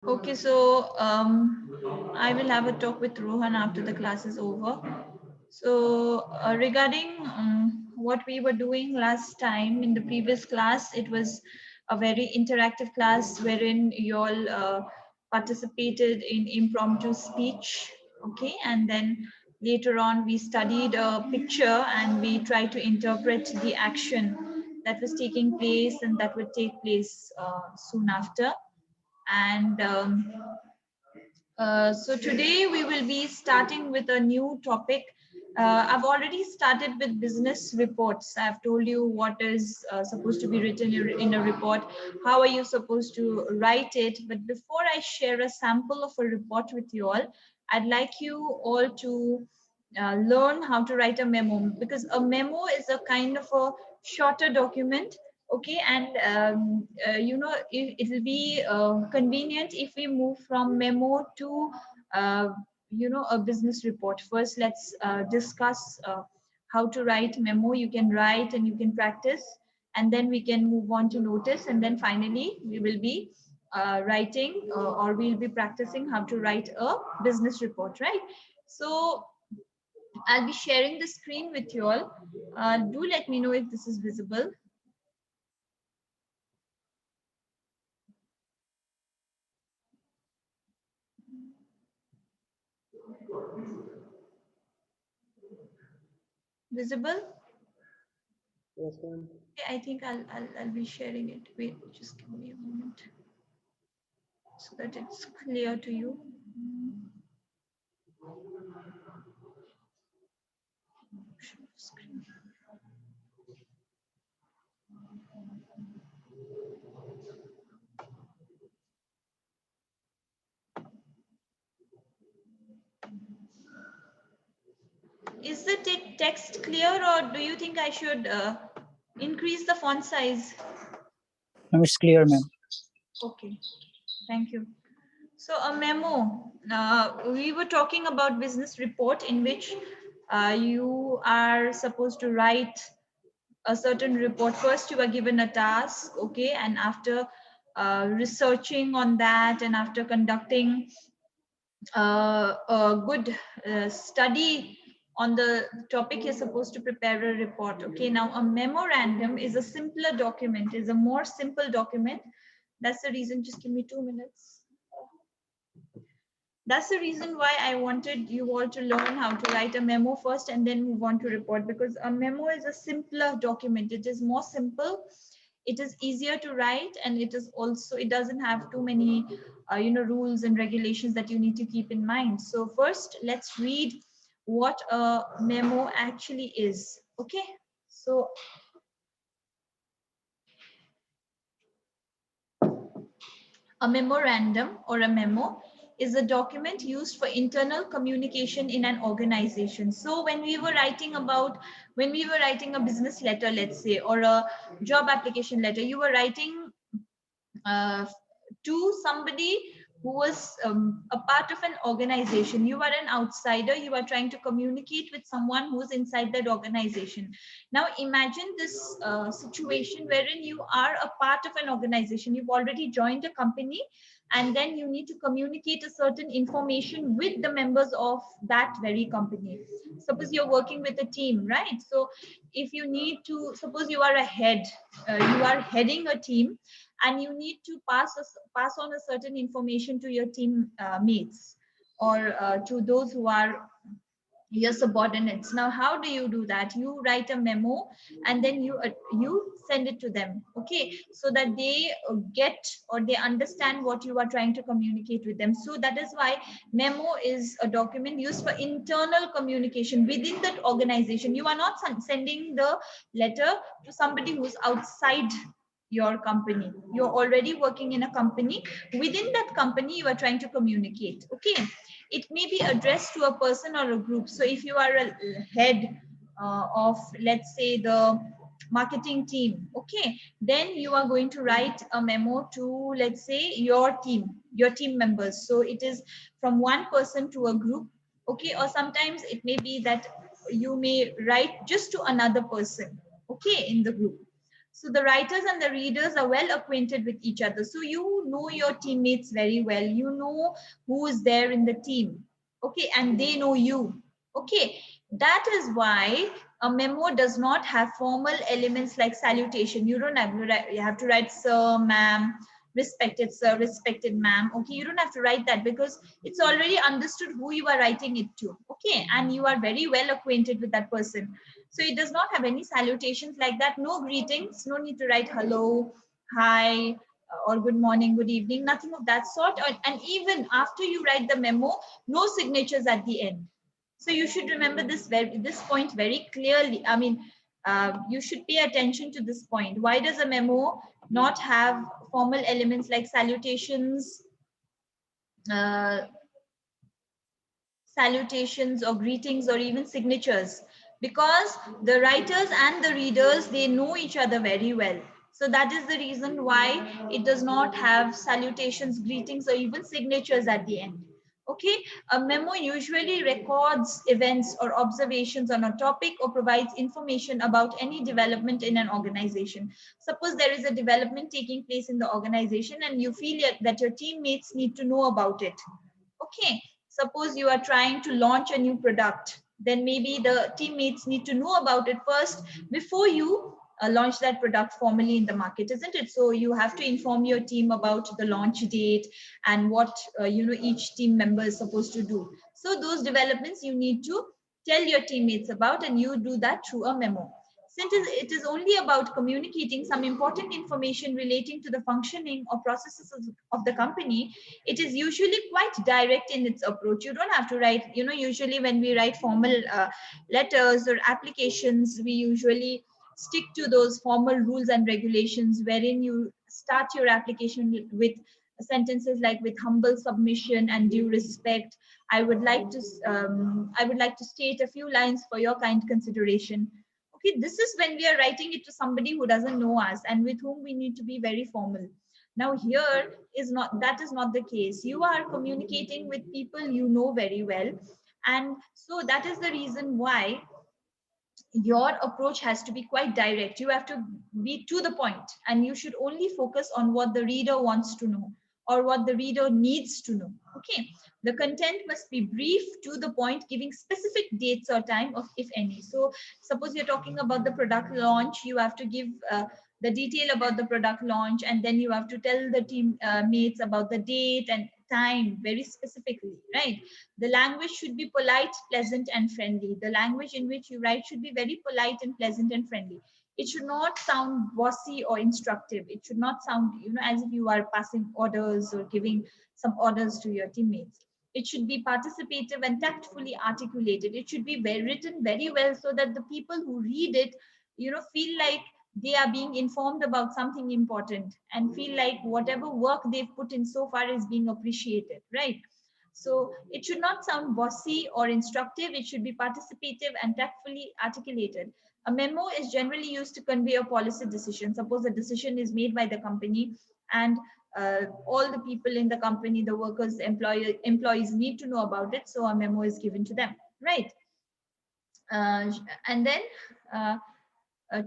Okay, so I will have a talk with Rohan after the class is over. So regarding what we were doing last time in the previous class, it was a very interactive class wherein you all participated in impromptu speech. Okay, and then later on we studied a picture and we tried to interpret the action that was taking place and that would take place soon after. And so today we will be starting with a new topic. I've already started with business reports. I've told you what is supposed to be written in a report. How are you supposed to write it? But before I share a sample of a report with you all, I'd like you all to learn how to write a memo, because a memo is a kind of a shorter document. Okay, and it will be convenient if we move from memo to uh, a business report. First, let's discuss how to write memo. You can write and you can practice, and then we can move on to notice, and then finally we will be writing or we'll be practicing how to write a business report, right? So I'll be sharing the screen with you all. Do let me know if this is visible. Visible? Yes, ma'am. Okay, I think I'll be sharing it. Wait, just give me a moment so that it's clear to you. Screen. Is the text clear, or do you think I should increase the font size? Ma'am, it's clear, ma'am. Okay, thank you. So a memo, we were talking about business report in which you are supposed to write a certain report. First you are given a task, okay, and after researching on that and after conducting a good study on the topic, you're supposed to prepare a report. Okay, now a memorandum is a simpler document, is a more simple document. That's the reason, just give me 2 minutes. That's the reason why I wanted you all to learn how to write a memo first and then move on to report, because a memo is a simpler document. It is more simple. It is easier to write, and it is also, it doesn't have too many rules and regulations that you need to keep in mind. So first let's read what a memo actually is. Okay, so a memorandum or a memo is a document used for internal communication in an organization. So when we were writing a business letter, let's say, or a job application letter, you were writing uh, to somebody who was a part of an organization. You are an outsider. You are trying to communicate with someone who's inside that organization. Now, imagine this situation wherein you are a part of an organization. You've already joined a company, and then you need to communicate a certain information with the members of that very company. Suppose you're working with a team, right? So, if you need to, suppose you are a head, you are heading a team, and you need to pass on a certain information to your team mates, or to those who are your subordinates. Now how do you do that? You write a memo and then you send it to them, okay, so that they get or they understand what you are trying to communicate with them. So that is why memo is a document used for internal communication within that organization. You are not sending the letter to somebody who's outside your company. You're already working in a company. Within that company you are trying to communicate, okay. It may be addressed to a person or a group. So if you are a head of, let's say, the marketing team, okay, then you are going to write a memo to, let's say, your team members. So it is from one person to a group, okay, or sometimes it may be that you may write just to another person, okay, in the group. So the writers and the readers are well acquainted with each other. So you know your teammates very well. You know who is there in the team. Okay. And they know you. Okay. That is why a memo does not have formal elements like salutation. You don't have to write, you have to write sir, ma'am, respected sir, respected ma'am. Okay. You don't have to write that because it's already understood who you are writing it to. Okay. And you are very well acquainted with that person. So it does not have any salutations like that. No greetings. No need to write hello, hi, or good morning, good evening. Nothing of that sort. And even after you write the memo, no signatures at the end. So you should remember this point very clearly. I mean, you should pay attention to this point. Why does a memo not have formal elements like salutations, uh, salutations or greetings or even signatures? Because the writers and the readers, they know each other very well. So that is the reason why it does not have salutations, greetings, or even signatures at the end. Okay. A memo usually records events or observations on a topic or provides information about any development in an organization. Suppose there is a development taking place in the organization and you feel that your teammates need to know about it. Okay. Suppose you are trying to launch a new product, then maybe the teammates need to know about it first before you launch that product formally in the market, isn't it? So you have to inform your team about the launch date and what each team member is supposed to do. So those developments you need to tell your teammates about, and you do that through a memo. Since it is only about communicating some important information relating to the functioning or processes of the company, it is usually quite direct in its approach. You don't have to write, usually when we write formal letters or applications, we usually stick to those formal rules and regulations wherein you start your application with sentences like, with humble submission and due respect, I would like to state a few lines for your kind consideration. Okay, this is when we are writing it to somebody who doesn't know us and with whom we need to be very formal. Now here is not, that is not the case. You are communicating with people you know very well, and so that is the reason why your approach has to be quite direct. You have to be to the point, and you should only focus on what the reader wants to know or what the reader needs to know. Okay. The content must be brief, to the point, giving specific dates or time of, if any. So suppose you're talking about the product launch, you have to give the detail about the product launch, and then you have to tell the team mates about the date and time very specifically, right? The language should be polite, pleasant, and friendly. The language in which you write should be very polite and pleasant and friendly. It should not sound bossy or instructive. It should not sound, as if you are passing orders or giving some orders to your teammates. It should be participative and tactfully articulated. It should be written very well so that the people who read it, feel like they are being informed about something important and feel like whatever work they've put in so far is being appreciated, right? So it should not sound bossy or instructive. It should be participative and tactfully articulated. A memo is generally used to convey a policy decision. Suppose a decision is made by the company, and all the people in the company, the workers, employees need to know about it. So a memo is given to them, right? Uh, and then uh,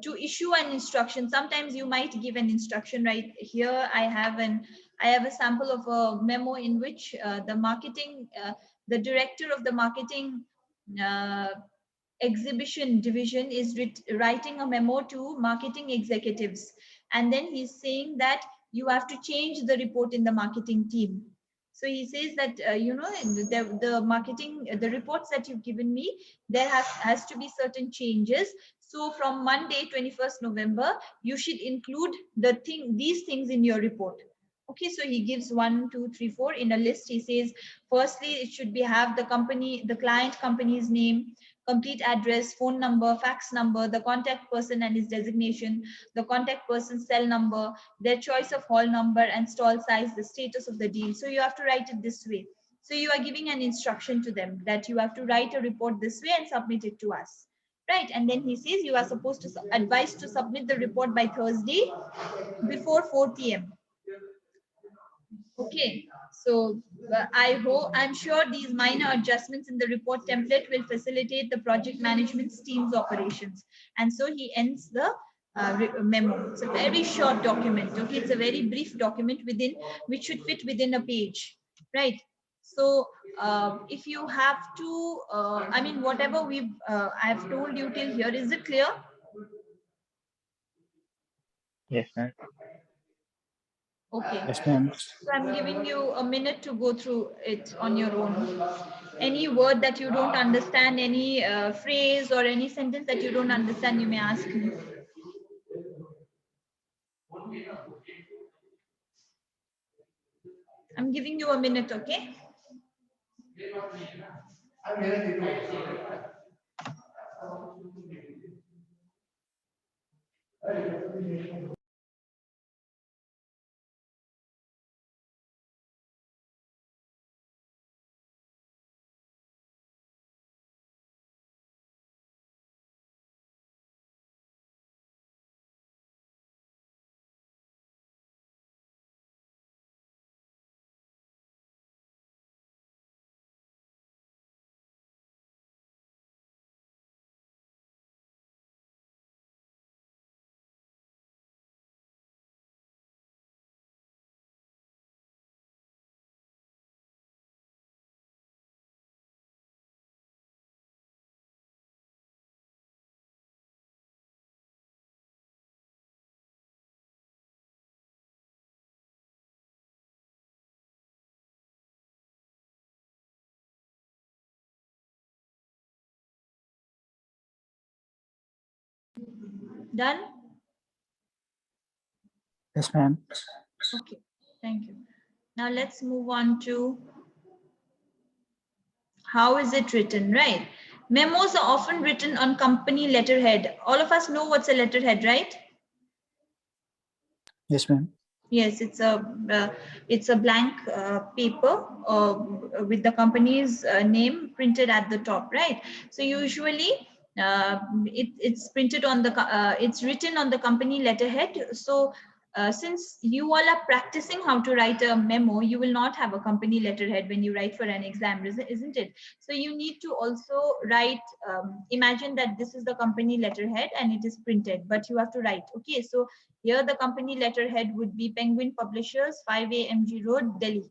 to issue an instruction, sometimes you might give an instruction. Right here I have a sample of a memo in which the director of the marketing uh, exhibition division is writing a memo to marketing executives, and then he's saying that you have to change the report in the marketing team. So he says that the marketing, the reports that you've given me, there has to be certain changes. So from Monday 21st November, you should include these things in your report. Okay, so he gives 1, 2, 3, 4 in a list. He says, firstly, it should be have the client company's name, complete address, phone number, fax number, the contact person and his designation, the contact person's cell number, their choice of hall number and stall size, the status of the deal. So you have to write it this way. So you are giving an instruction to them that you have to write a report this way and submit it to us. Right. And then he says you are supposed to advise to submit the report by Thursday before 4 p.m. Okay, so I'm sure these minor adjustments in the report template will facilitate the project management team's operations. And so he ends the memo. It's a very short document. Okay, it's a very brief document within which should fit within a page, right? So if you have to, I mean, whatever I have told you till here, is it clear? Yes, ma'am. Okay. Yes, ma'am. So I'm giving you a minute to go through it on your own. Any word that you don't understand, any phrase or any sentence that you don't understand, you may ask me. I'm giving you a minute, okay? Done? Yes, ma'am. Okay, thank you. Now let's move on to how is it written, right? Memos are often written on company letterhead. All of us know what's a letterhead, right? Yes, ma'am. Yes, it's a blank paper with the company's name printed at the top, right? So usually it's printed on it's written on the company letterhead. So since you all are practicing how to write a memo, you will not have a company letterhead when you write for an exam, isn't it? So you need to also write. Imagine that this is the company letterhead and it is printed, but you have to write. Okay, so here the company letterhead would be Penguin Publishers, 5A MG Road, Delhi.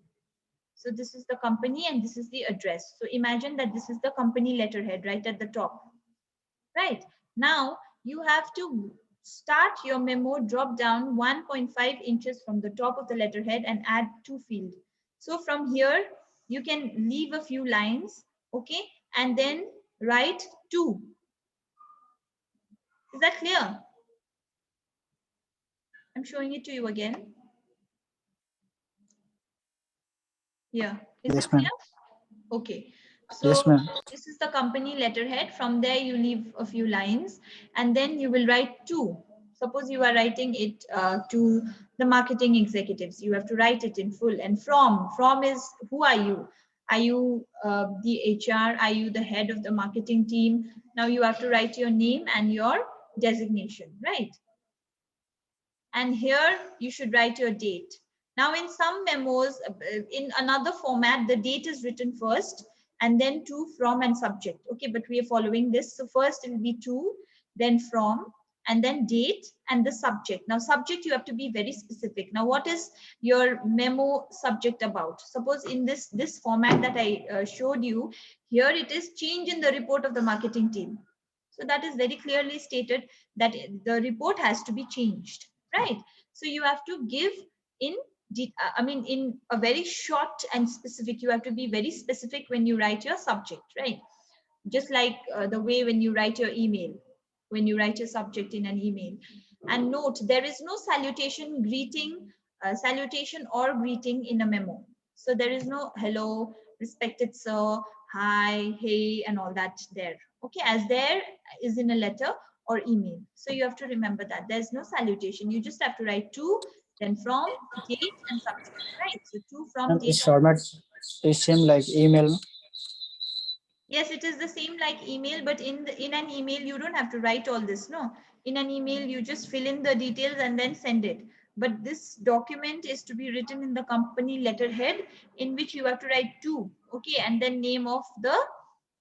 So this is the company and this is the address. So imagine that this is the company letterhead right at the top. Right. Now you have to start your memo, drop down 1.5 inches from the top of the letterhead and add two field. So from here, you can leave a few lines, okay, and then write two. Is that clear? I'm showing it to you again. Yeah. Is it Yes, clear? ma'am. Okay. So Yes, ma'am. this is the company letterhead. From there, you leave a few lines and then you will write two. Suppose you are writing it to the marketing executives. You have to write it in full. And from is who are you? Are you the HR? Are you the head of the marketing team? Now you have to write your name and your designation, right? And here you should write your date. Now in some memos, in another format, the date is written first and then to, from and subject. Okay, but we are following this. So first it will be to, then from, and then date and the subject. Now subject, you have to be very specific. Now what is your memo subject about? Suppose in this format that I showed you, here it is change in the report of the marketing team. So that is very clearly stated that the report has to be changed, right? So you have to give in I mean in a very short and specific. You have to be very specific when you write your subject, right? Just like the way when you write your email, when you write your subject in an email. And note, there is no salutation or greeting in a memo. So there is no hello, respected sir, hi, hey, and all that there. Okay, as there is in a letter or email. So you have to remember that there's no salutation. You just have to write to, then from, date, and subject, right? So to, from, Ma'am, date. this format is same like email. Yes, it is the same like email, but in an email you don't have to write all this. No, in an email you just fill in the details and then send it. But this document is to be written in the company letterhead, in which you have to write to, okay, and then name of the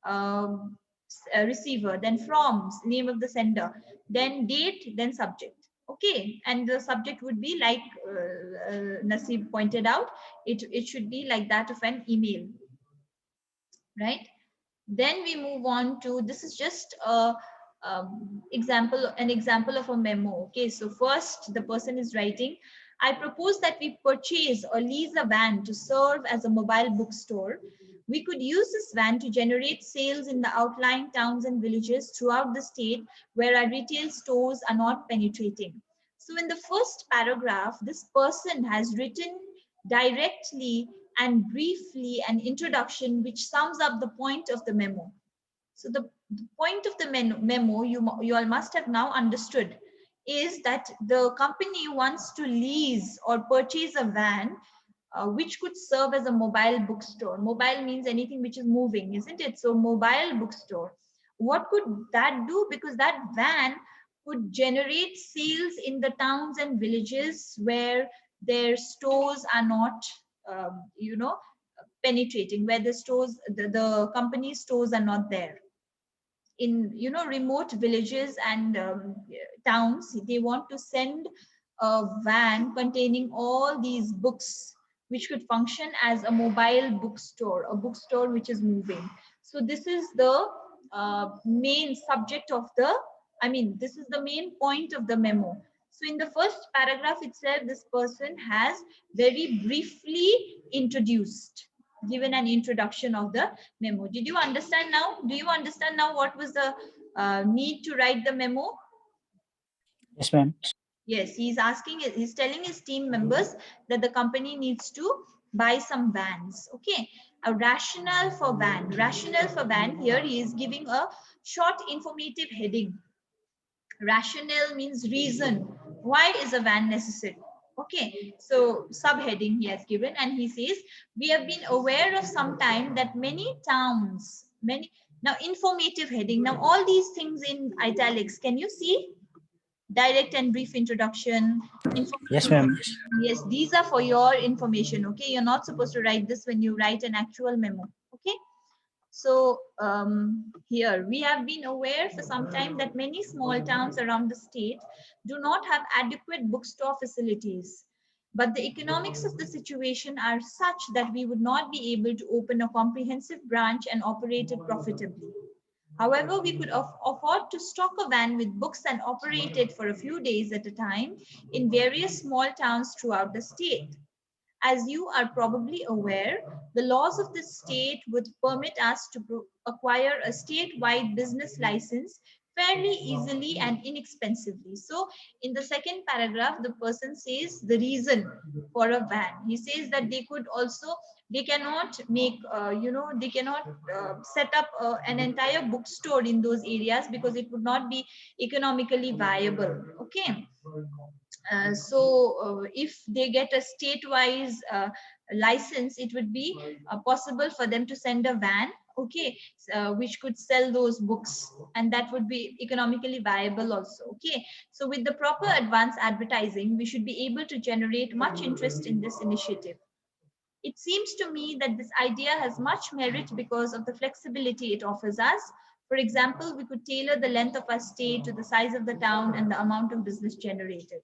um, receiver, then from, name of the sender, then date, then subject. Okay, and the subject would be like Nasib pointed out, it should be like that of an email, right? Then we move on to, this is just a an example of a memo. Okay, so first the person is writing, I propose that we purchase or lease a van to serve as a mobile bookstore. We could use this van to generate sales in the outlying towns and villages throughout the state where our retail stores are not penetrating. So in the first paragraph, this person has written directly and briefly an introduction which sums up the point of the memo. So the point of the memo, you all must have now understood, is that the company wants to lease or purchase a van which could serve as a mobile bookstore. Mobile means anything which is moving, isn't it? So mobile bookstore. What could that do? Because that van could generate sales in the towns and villages where their stores are not, penetrating, where the stores, the company stores are not there. In remote villages and towns, they want to send a van containing all these books which could function as a mobile bookstore, a bookstore which is moving. So this is the main subject of the, this is the main point of the memo. So in the first paragraph itself, this person has very briefly introduced, given an introduction of the memo. Did you understand now? Do you understand now what was the need to write the memo? Yes, ma'am. Yes, he's telling his team members that the company needs to buy some vans. Okay, a rationale for van. Rationale for van, here he is giving a short informative heading. Rationale means reason. Why is a van necessary? Okay, so subheading he has given, and he says, we have been aware of some time that many towns, many, now informative heading, now all these things in italics, can you see? Direct and brief introduction, Yes, informative. ma'am. Yes, these are for your information. Okay, you're not supposed to write this when you write an actual memo. Okay, so here we have been aware for some time that many small towns around the state do not have adequate bookstore facilities. But the economics of the situation are such that we would not be able to open a comprehensive branch and operate it profitably. However, we could afford to stock a van with books and operate it for a few days at a time in various small towns throughout the state. As you are probably aware, the laws of the state would permit us to acquire a statewide business license fairly easily and inexpensively. So, in the second paragraph, the person says the reason for a van. He says that they could also, they cannot make, they cannot set up an entire bookstore in those areas because it would not be economically viable. Okay, if they get a state-wise license, it would be possible for them to send a van, okay, which could sell those books, and that would be economically viable also. Okay, so with the proper advance advertising, we should be able to generate much interest in this initiative. It seems to me that this idea has much merit because of the flexibility it offers us. For example, we could tailor the length of our stay to the size of the town and the amount of business generated.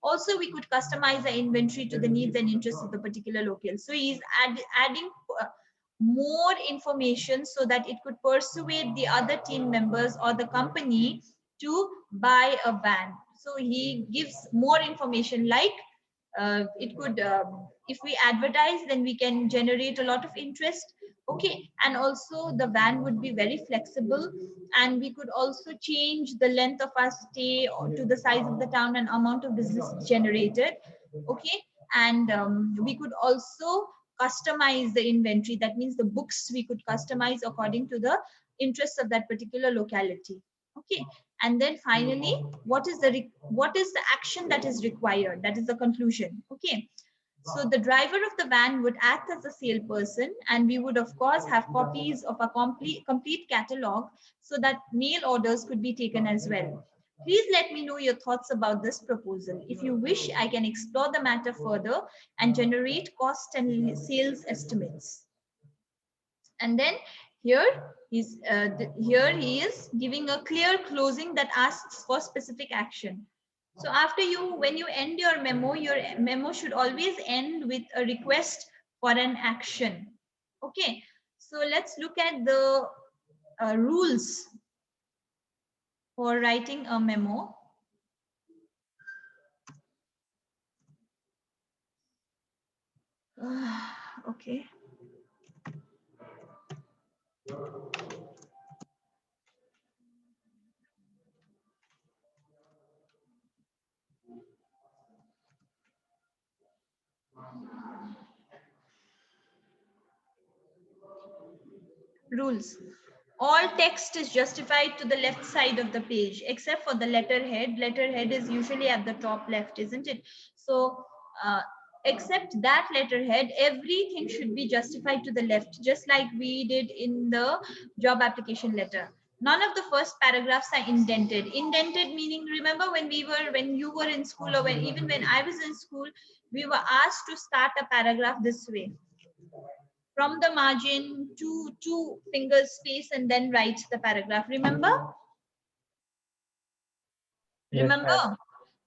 Also, we could customize the inventory to the needs and interests of the particular locale. So he's adding more information so that it could persuade the other team members or the company to buy a van. So he gives more information, like it could, if we advertise, then we can generate a lot of interest. Okay, and also the van would be very flexible, and we could also change the length of our stay to the size of the town and amount of business generated. Okay, and we could also customize the inventory. That means the books we could customize according to the interests of that particular locality. Okay, and then finally, what is the action that is required? That is the conclusion. Okay, so the driver of the van would act as a salesperson, and we would of course have copies of a complete catalog so that mail orders could be taken as well. Please let me know your thoughts about this proposal. If you wish, I can explore the matter further and generate cost and sales estimates. And then Here here he is giving a clear closing that asks for specific action. So after when you end your memo should always end with a request for an action. Okay, so let's look at the rules for writing a memo. Okay. Rules. All text is justified to the left side of the page, except for the letterhead. Letterhead is usually at the top left, isn't it? So, except that letterhead, everything should be justified to the left, just like we did in the job application letter. None of the first paragraphs are indented. Indented meaning, remember when you were in school, or even when I was in school, we were asked to start a paragraph this way, from the margin to two fingers space, and then write the paragraph. Remember? Yes, ma'am. Remember?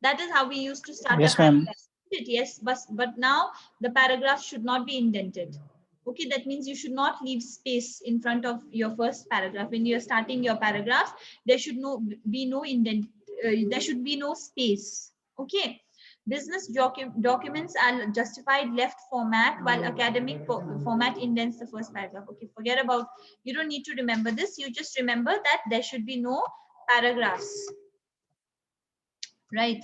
That is how we used to start a Yes, ma'am. paragraph. Yes, but now the paragraph should not be indented. Okay, that means you should not leave space in front of your first paragraph. When you're starting your paragraph, there should be no indent. There should be no space. Okay. Business documents are justified left format, while academic format indents the first paragraph. Okay, forget about, you don't need to remember this. You just remember that there should be no paragraphs, right?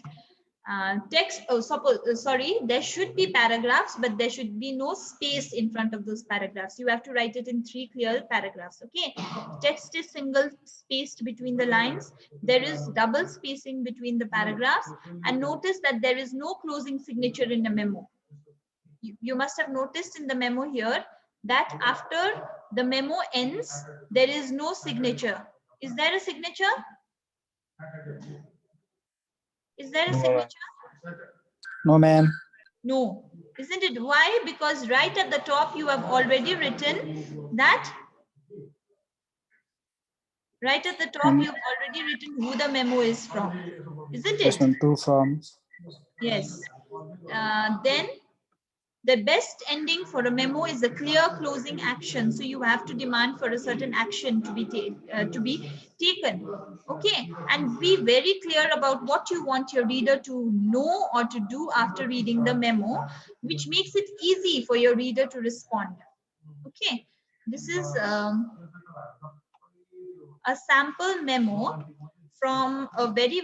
Text, oh, suppose, sorry, there should be paragraphs, but there should be no space in front of those paragraphs. You have to write it in 3 clear paragraphs. Okay, text is single spaced between the lines. There is double spacing between the paragraphs, and notice that there is no closing signature in the memo. You must have noticed in the memo here that after the memo ends, there is no signature. Is there a signature? Is there a No, ma'am. signature? No, ma'am. No, isn't it? Why? Because right at the top you have already written that, right at the top And you've already written who the memo is from, isn't yes, it? ma'am. Two from. Yes. Then the best ending for a memo is a clear closing action. So you have to demand for a certain action to be taken. Okay, and be very clear about what you want your reader to know or to do after reading the memo, which makes it easy for your reader to respond. Okay, this is a sample memo from a very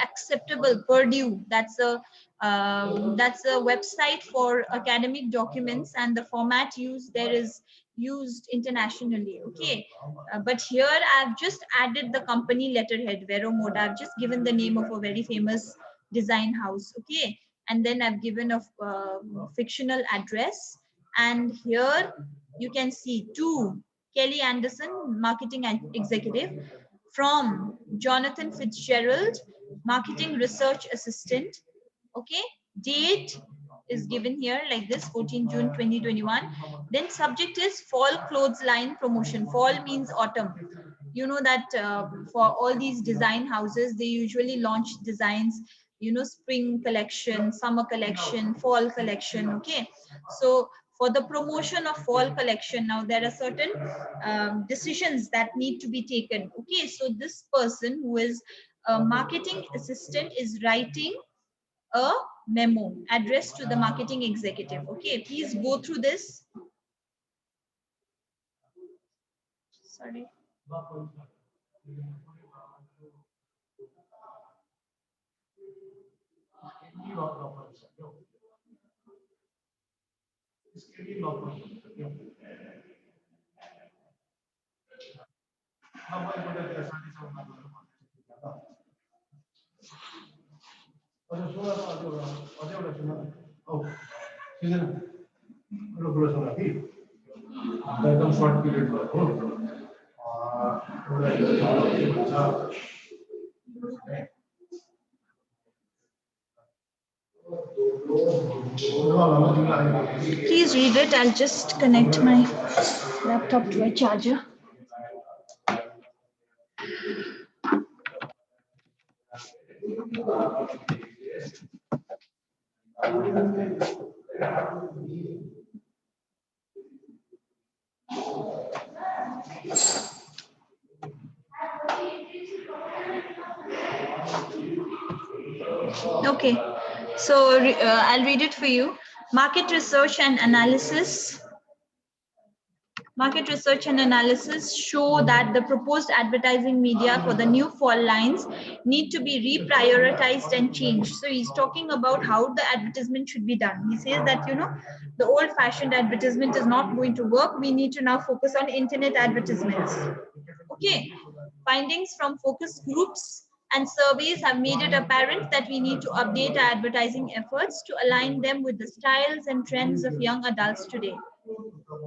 acceptable Purdue. That's a website for academic documents, and the format used there is used internationally. Okay, but here I've just added the company letterhead, Vero Mode. I've just given the name of a very famous design house. Okay, and then I've given a fictional address, and here you can see to Kelly Anderson, marketing executive, from Jonathan Fitzgerald, marketing research assistant. Okay, date is given here like this, 14 June 2021. Then subject is fall clothes line promotion. Fall means autumn. You know that for all these design houses, they usually launch designs, spring collection, summer collection, fall collection. Okay, so for the promotion of fall collection, now there are certain decisions that need to be taken. Okay, so this person who is a marketing assistant is writing a memo addressed to the marketing executive. Okay, please go through this. Sorry. एकदम shirt period भएको Please read it. I'll just connect my laptop to a charger. Okay, so I'll read it for you. Market research and analysis. Market research and analysis show that the proposed advertising media for the new fall lines need to be reprioritized and changed. So he's talking about how the advertisement should be done. He says that, the old fashioned advertisement is not going to work. We need to now focus on internet advertisements. Okay. Findings from focus groups and surveys have made it apparent that we need to update our advertising efforts to align them with the styles and trends of young adults today.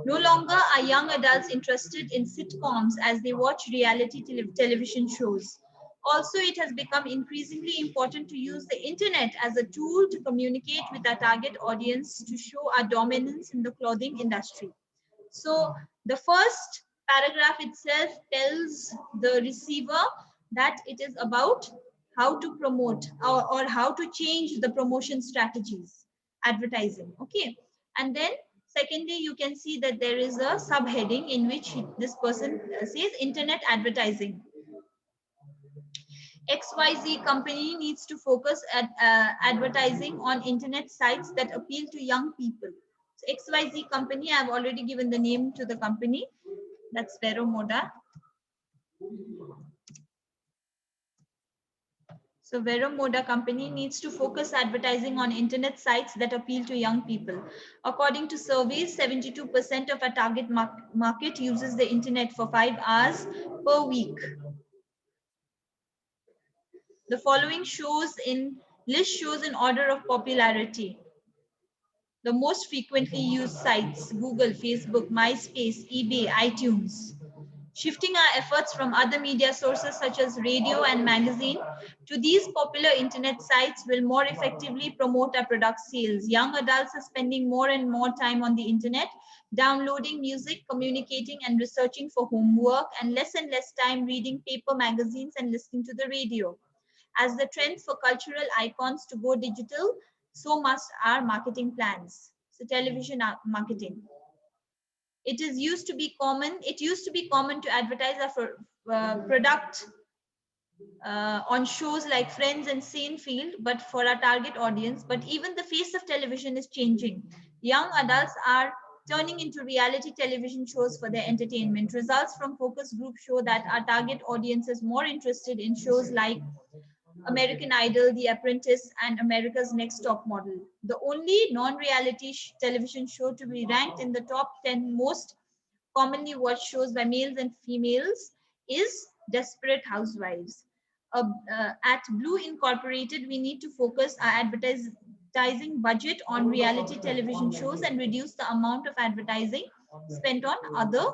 No longer are young adults interested in sitcoms as they watch reality television shows. Also, it has become increasingly important to use the internet as a tool to communicate with our target audience to show our dominance in the clothing industry. So, the first paragraph itself tells the receiver that it is about how to promote or how to change the promotion strategies, advertising. Okay. And then secondly, you can see that there is a subheading in which this person says internet advertising. XYZ company needs to focus at advertising on internet sites that appeal to young people. So XYZ company, I've already given the name to the company. That's Vero Moda. So Vero Moda company needs to focus advertising on internet sites that appeal to young people. According to surveys, 72% of our target market uses the internet for 5 hours per week. The following list shows in order of popularity. The most frequently used sites: Google, Facebook, MySpace, eBay, iTunes. Shifting our efforts from other media sources such as radio and magazine to these popular internet sites will more effectively promote our product sales. Young adults are spending more and more time on the internet, downloading music, communicating and researching for homework, and less time reading paper magazines and listening to the radio. As the trend for cultural icons to go digital, so must our marketing plans. So television marketing. It used to be common to advertise a product on shows like Friends and Seinfeld, but for our target audience. But even the face of television is changing. Young adults are turning into reality television shows for their entertainment. Results from focus group show that our target audience is more interested in shows like American Idol, The Apprentice, and America's Next Top Model. The only non-reality television show to be ranked in the top 10 most commonly watched shows by males and females is Desperate Housewives. At Blue Incorporated, we need to focus our advertising budget on reality television shows and reduce the amount of advertising spent on other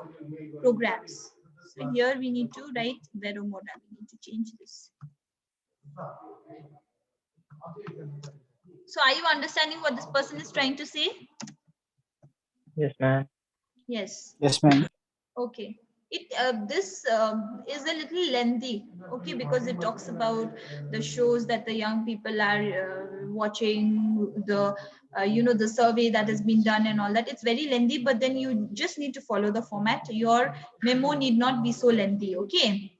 programs. So here we need to write Vero Moda. We need to change this. So are you understanding what this person is trying to say? Yes, ma'am. Yes. Yes, ma'am. Okay. This is a little lengthy, okay, because it talks about the shows that the young people are watching, the survey that has been done and all that. It's very lengthy, but then you just need to follow the format. Your memo need not be so lengthy, okay?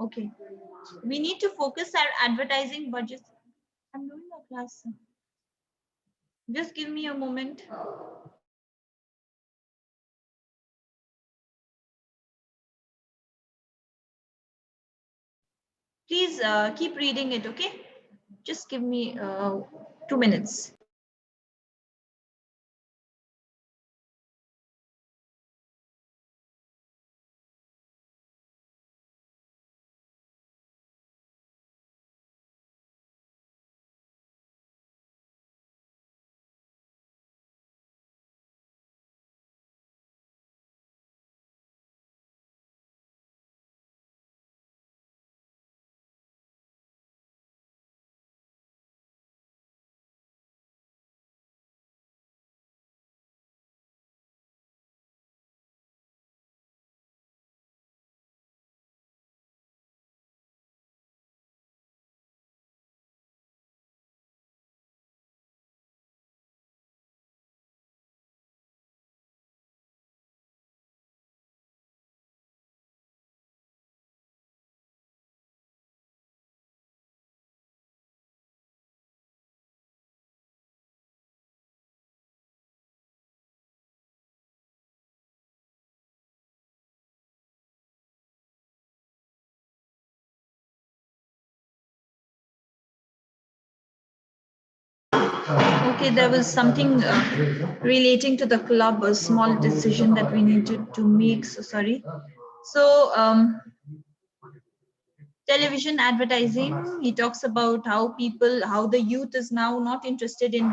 Okay. We need to focus our advertising budget. I'm doing a class. Just give me a moment. Please keep reading it, okay? Just give me 2 minutes. Okay, there was something relating to the club, a small decision that we needed to make. So sorry. So television advertising, he talks about how the youth is now not interested in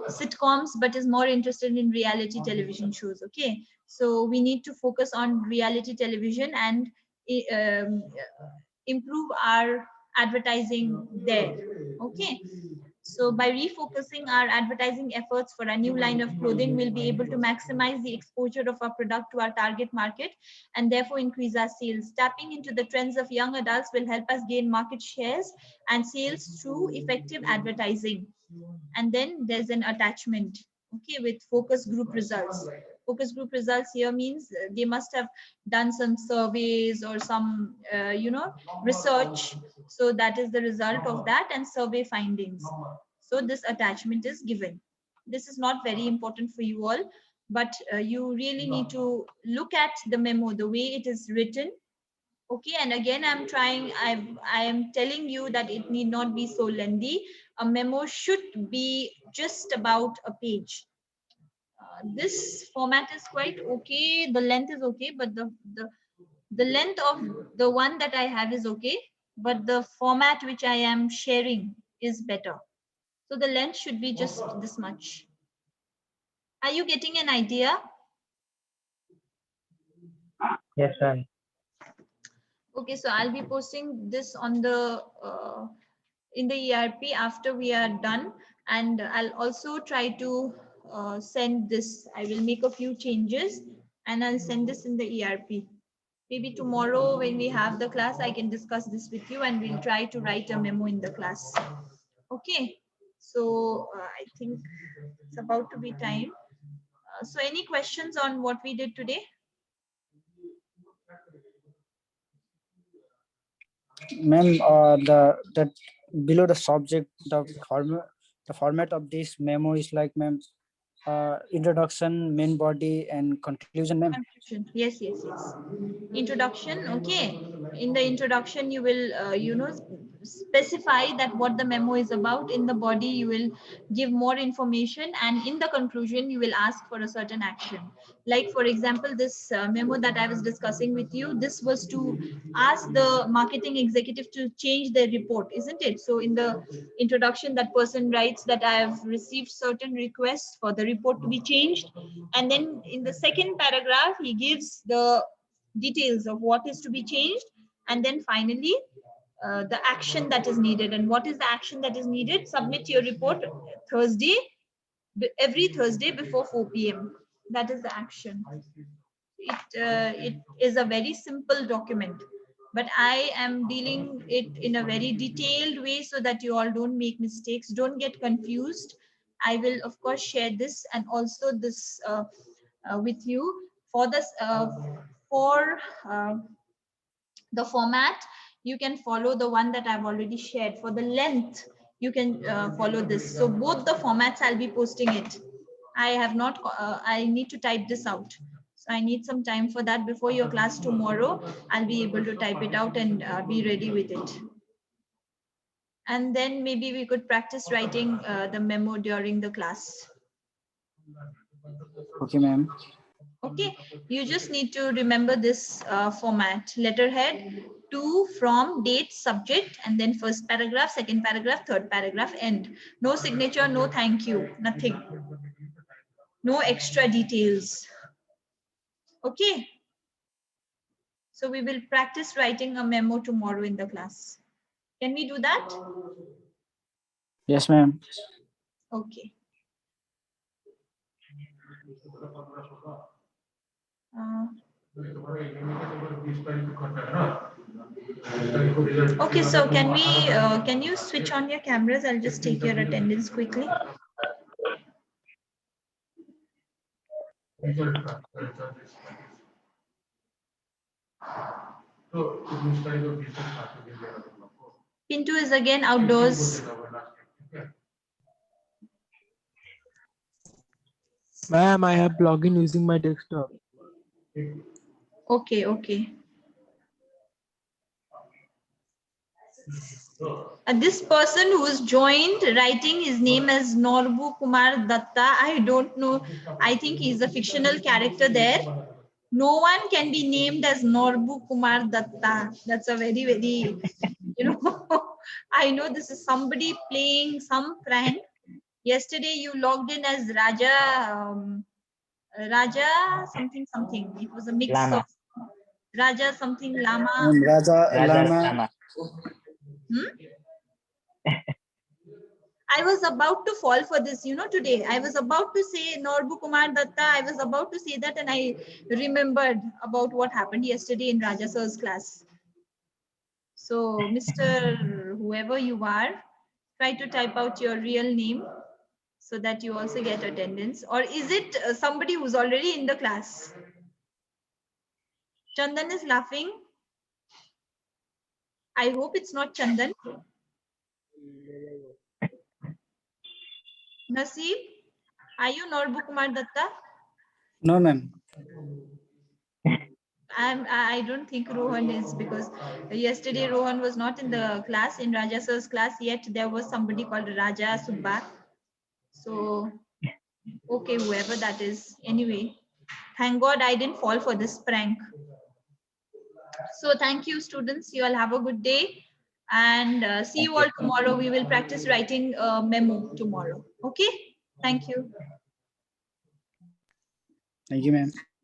sitcoms but is more interested in reality television shows. Okay, so we need to focus on reality television and improve our advertising there. Okay, so by refocusing our advertising efforts for a new line of clothing, we'll be able to maximize the exposure of our product to our target market and therefore increase our sales. Tapping into the trends of young adults will help us gain market shares and sales through effective advertising. And then there's an attachment, okay, with focus group results. Focus group results here means they must have done some surveys or some research. So that is the result of that and survey findings. So this attachment is given. This is not very important for you all, but you really need to look at the memo the way it is written. Okay, and again I am telling you that it need not be so lengthy. A memo should be just about a page. This format is quite okay, the length is okay, but the length of the one that I have is okay, but the format which I am sharing is better. So the length should be just this much. Are you getting an idea? Yes, ma'am. Okay, so I'll be posting this on the in the ERP after we are done, and I'll also try to send this. I will make a few changes and I'll send this in the ERP. Maybe tomorrow when we have the class, I can discuss this with you and we'll try to write a memo in the class. Okay, so I think it's about to be time. So any questions on what we did today? Ma'am, the that below the subject, the format of this memo is like, ma'am, introduction, main body, and conclusion, ma'am. Conclusion. Yes, yes, yes. Introduction. Okay. In the introduction, you will, specify that what the memo is about. In the body, you will give more information, and in the conclusion, you will ask for a certain action. Like, for example, this memo that I was discussing with you, this was to ask the marketing executive to change their report, isn't it? So, in the introduction, that person writes that I have received certain requests for the report to be changed, and then in the second paragraph he gives the details of what is to be changed, and then finally the action that is needed. And what is the action that is needed? Submit your report Thursday, every Thursday before 4 p.m. That is the action. It is a very simple document, but I am dealing it in a very detailed way so that you all don't make mistakes, don't get confused. I will of course share this and also this with you for this for uh, the format. You can follow the one that I've already shared. For the length, you can follow this. So both the formats, I'll be posting it. I have not I need to type this out, so I need some time for that. Before your class tomorrow, I'll be able to type it out and be ready with it. And then maybe we could practice writing the memo during the class. Okay, ma'am. Okay, you just need to remember this format: letterhead, to, from, date, subject, and then first paragraph, second paragraph, third paragraph, end. No signature, no thank you, nothing. No extra details. Okay, so we will practice writing a memo tomorrow in the class. Can we do that? Yes, ma'am. Okay. Uh, okay, so can you switch on your cameras? I'll just take your attendance quickly. Pintu is again outdoors. Ma'am, I have logged in using my desktop. Okay, okay. This person who's joined writing his name as Norbu Kumar Datta. I don't know. I think he's a fictional character there. No one can be named as Norbu Kumar Datta. That's a very, very, I know this is somebody playing some prank. Yesterday you logged in as Raja something something. It was a mix of Lama. Raja something Lama. And Raja Raja Lama. Lama. Hmm? I was about to fall for this, today. I was about to say Norbu Kumar Datta. I was about to say that, and I remembered about what happened yesterday in Raja Sir's class. So, Mr. Whoever you are, try to type out your real name so that you also get attendance. Or is it somebody who's already in the class? Chandan is laughing. I hope it's not Chandan. Naseeb, are you Norbu Kumar Datta? No, ma'am. I don't think Rohan is, because yesterday Rohan was not in the class, in Raja Sir's class, yet there was somebody called Raja Subba. So, okay, whoever that is. Anyway, thank God I didn't fall for this prank. So thank you, students. You all have a good day, and see you all tomorrow. We will practice writing a memo tomorrow. Okay? Thank you. Thank you, ma'am.